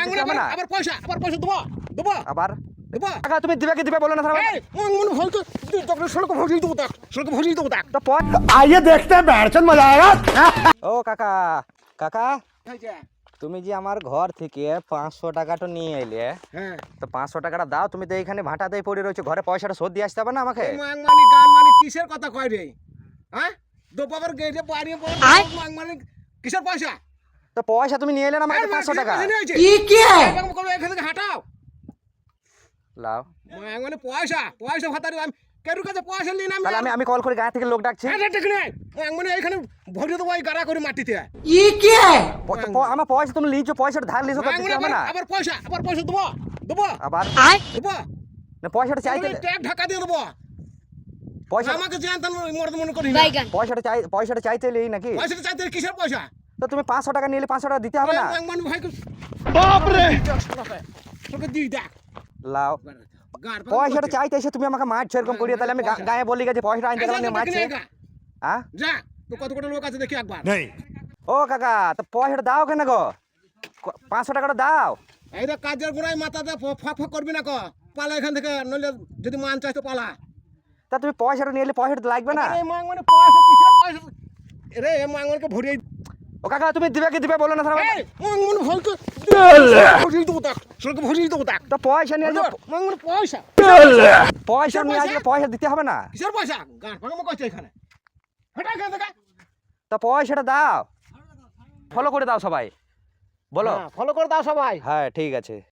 দিতে হবে না আবার পয়সা দেবো দেবো আবার দেবো কাকা তুমি দিবে কি দিবে বলো না তাহলে এই মন ভুল তো তোকে সড়ক ভরিয়ে দেবো দেখ সড়ক ভরিয়ে দেবো দেখ তো आइए देखते हैं बैठचंद मजा आएगा ও কাকা কাকা তুমি যে আমার ঘর থেকে 500 টাকাটা নিয়ে এলে হ্যাঁ তো 500 টাকাটা দাও তুমি তো এইখানে ভাটাতেই পড়ে রয়েছে ঘরে পয়সাটা শোধ দিয়ে আসতে হবে না আমাকে মাংমানি গান মানে কিসের কথা কয় রে হ্যাঁ দোপাবার গেটে বাড়িয়ে পড়ে মাংমানি কিসের পয়সা তো পয়সা তুমি নিয়ে এলে না আমাকে 500 টাকা এখান থেকে হাঁটাও লাও মাংমানি পয়সা ভাতারি আমি কেরু কাছে পয়সা নিয়ে নাম তাহলে আমি কল করে গায়ে থেকে লোক ডাকছি মাংমানি এখানে ভরিয়ে দেবো এই গাড়া করে মাটিতে আমার পয়সা তুমি লিছো পয়সাটা ধার লিছো তো দিতে হবে না আবার পয়সা দেবো দেবো আবার দেবো না পয়সাটা চাইতে ট্যাগ ঢাকা দিয়ে দেবো পয়সা আমাকে জানতাম মনে করি না পয়সাটা চাইতে এলেই নাকি পয়সাটা চাইতে কিসের পয়সা তো তুমি 500 টাকা নিলে 500 টাকা দিতে হবে না মাংমানি ভাই बाप रे তোকে দিই দেখ লাও পয়সাটা চাইতে এসে তুমি আমাকে মারছো এরকম করিয়ে তাহলে আমি গায়ে বলি গেছে পয়সাটা আনতে গেলাম মারছে হ্যাঁ যা তো কত কত লোক আছে দেখি একবার नहीं ও কাকা তো পয়সাটা দাও কেন গো 500 টাকাটা দাও এই রে কাজের গোড়ায় মাথাতে ফক করবি না ক পালা এখান থেকে নইলে যদি মান চাইছ তো পালা তা তুমি পয়সাটা নিয়ে এলে পয়সাটা লাগবে না এই মাংমানি পয়সা কিসের পয়সা রে এই মাংমানকে ভরিয়ে ও কাকা তুমি দিবে কি দিবে বলো না তাহলে এই মাংমানি ভলকে ভরিয়ে দেবো দেখ সরকে ভরিয়ে দেবো দেখ তো পয়সা নিয়ে আসবে মাংমানি পয়সা পয়সা নিয়ে আসবে পয়সা দিতে হবে না কিসের পয়সা গান ফাঁকা কইছে এখানে হটা এখান থেকে তা পয়সাটা দাও ফলো করে দাও সবাই বলো ফলো করে দাও সবাই হ্যাঁ ঠিক আছে